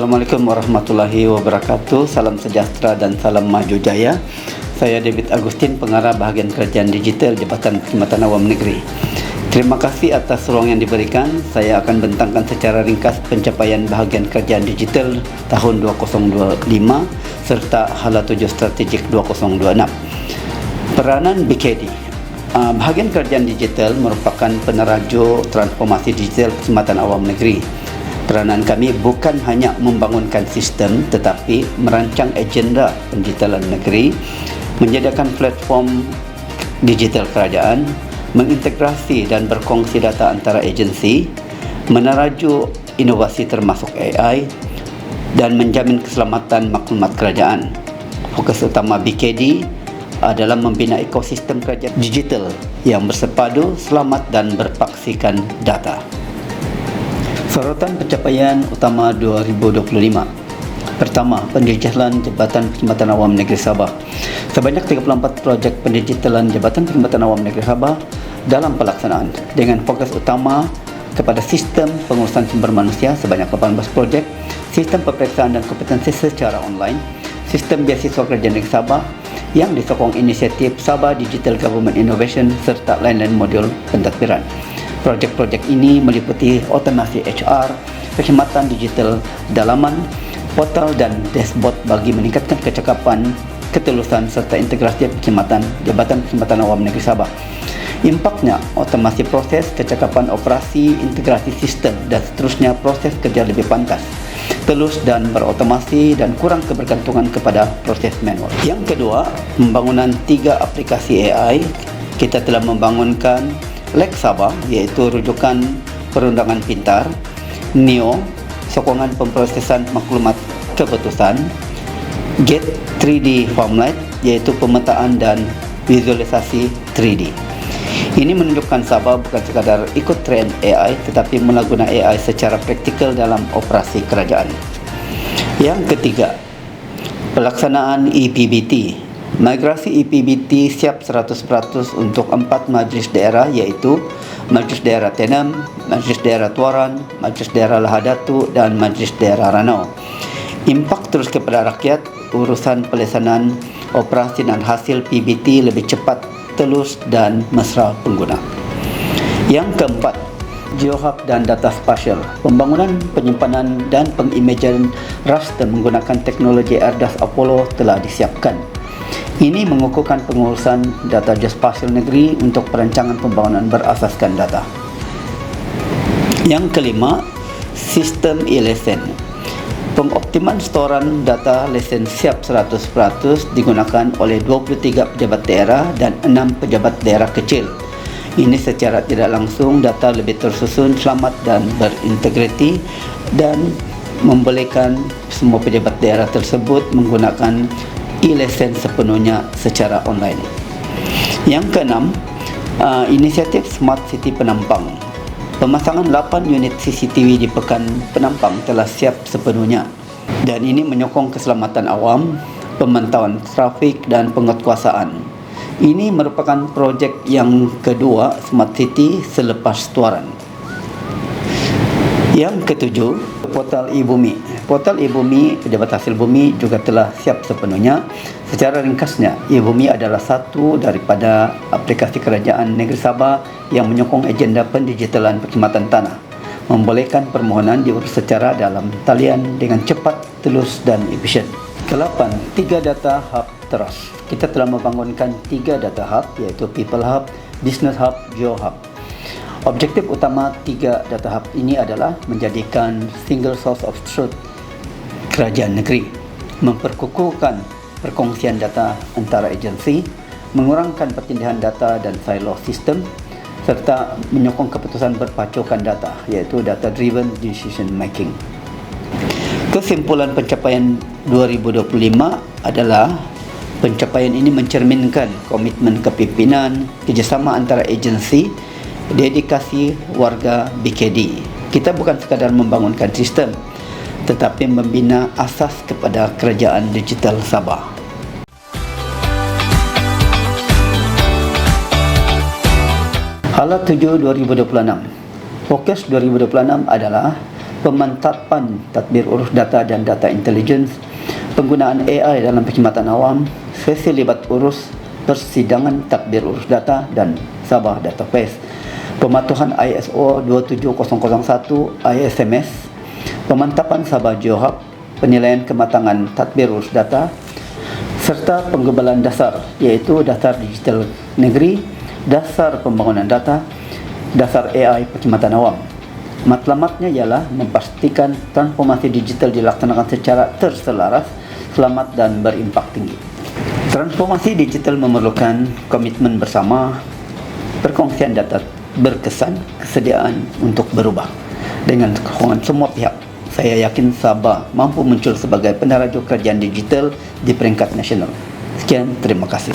Assalamualaikum warahmatullahi wabarakatuh. Salam sejahtera dan salam maju jaya. Saya David Agustin, pengarah bahagian kerajaan digital Jabatan Perkhidmatan Awam Negeri. Terima kasih atas ruang yang diberikan. Saya akan bentangkan secara ringkas pencapaian bahagian kerajaan digital tahun 2025 serta hala tuju strategik 2026. Peranan BKD. Bahagian kerajaan digital merupakan penerajuk transformasi digital Perkhidmatan Awam Negeri. Peranan kami bukan hanya membangunkan sistem tetapi merancang agenda pendigitalan negeri, menyediakan platform digital kerajaan, mengintegrasi dan berkongsi data antara agensi, menerajuk inovasi termasuk AI dan menjamin keselamatan maklumat kerajaan. Fokus utama BKD adalah membina ekosistem kerajaan digital yang bersepadu, selamat dan berpaksikan data. Sorotan pencapaian utama 2025. Pertama, pendigitalan Jabatan Perkhidmatan Awam Negeri Sabah. Sebanyak 34 projek pendigitalan Jabatan Perkhidmatan Awam Negeri Sabah dalam pelaksanaan dengan fokus utama kepada sistem pengurusan sumber manusia sebanyak 18 projek, sistem peperiksaan dan kompetensi secara online, sistem beasiswa kerajaan negeri Sabah yang disokong inisiatif Sabah Digital Government Innovation serta lain-lain modul pentadbiran. Projek-projek ini meliputi otomasi HR, perkhidmatan digital dalaman, portal dan dashboard bagi meningkatkan kecakapan, ketulusan serta integrasi perkhidmatan Jabatan Perkhidmatan Awam Negeri Sabah. Impaknya, otomasi proses, kecakapan operasi, integrasi sistem dan seterusnya proses kerja lebih pantas, telus dan berotomasi dan kurang kebergantungan kepada proses manual. Yang kedua, pembangunan 3 aplikasi AI. Kita telah membangunkan Lex Sabah, iaitu rujukan perundangan pintar, Neo, sokongan pemprosesan maklumat keputusan, Get 3D Formulate, iaitu pemetaan dan visualisasi 3D. Ini menunjukkan Sabah bukan sekadar ikut trend AI tetapi menggunakan AI secara praktikal dalam operasi kerajaan. Yang ketiga, pelaksanaan EPBT. Migrasi EPBT siap 100% untuk 4 majlis daerah, iaitu Majlis Daerah Tenem, Majlis Daerah Tuaran, Majlis Daerah Lahadatu dan Majlis Daerah Ranau. Impak terus kepada rakyat, urusan pelaksanaan operasi dan hasil PBT lebih cepat, telus dan mesra pengguna. Yang keempat, GeoHub dan data spasial. Pembangunan, penyimpanan dan pengimajan raster menggunakan teknologi Erdas Apollo telah disiapkan. Ini mengukuhkan pengurusan data geospasial negeri untuk perancangan pembangunan berasaskan data. Yang kelima, sistem e-lesen. Pengoptiman storan data lesen siap 100% digunakan oleh 23 pejabat daerah dan 6 pejabat daerah kecil. Ini secara tidak langsung data lebih tersusun, selamat dan berintegriti dan membolehkan semua pejabat daerah tersebut menggunakan e-lesen sepenuhnya secara online. Yang keenam, inisiatif Smart City Penampang. Pemasangan 8 unit CCTV di Pekan Penampang telah siap sepenuhnya dan ini menyokong keselamatan awam, pemantauan trafik dan penguatkuasaan. Ini merupakan projek yang kedua Smart City selepas Tuaran. Yang ketujuh, portal e-Bumi. Portal e-Bumi Pejabat Hasil Bumi juga telah siap sepenuhnya. Secara ringkasnya, e-Bumi adalah satu daripada aplikasi kerajaan negeri Sabah yang menyokong agenda pendigitalan perkhidmatan tanah, membolehkan permohonan diurus secara dalam talian dengan cepat, telus dan efisien. Ke-8, 3 data hub teras. Kita telah membangunkan 3 data hub, iaitu People Hub, Business Hub, GeoHub. Objektif utama 3 data hub ini adalah menjadikan single source of truth kerajaan negeri, memperkukuhkan perkongsian data antara agensi, mengurangkan pertindahan data dan silo sistem, serta menyokong keputusan berpacukan data, iaitu data driven decision making. Kesimpulan pencapaian 2025 adalah pencapaian ini mencerminkan komitmen kepimpinan, kerjasama antara agensi, dedikasi warga BKD. Kita bukan sekadar membangunkan sistem tetapi membina asas kepada kerajaan digital Sabah. Hala 7 2026. Fokus 2026 adalah pemantapan tadbir urus data dan data intelligence, penggunaan AI dalam perkhidmatan awam, sesi libat urus persidangan tadbir urus data dan Sabah Database, pematuhan ISO 27001 ISMS, pemantapan Sabah Geohub, penilaian kematangan tadbir urus data, serta penggebalan dasar iaitu dasar digital negeri, dasar pembangunan data, dasar AI perkhidmatan awam. Matlamatnya ialah memastikan transformasi digital dilaksanakan secara terselaras, selamat dan berimpak tinggi. Transformasi digital memerlukan komitmen bersama, perkongsian data berkesan, kesediaan untuk berubah. Dengan sokongan semua pihak, saya yakin Sabah mampu muncul sebagai peneraju kerajaan digital di peringkat nasional. Sekian, terima kasih.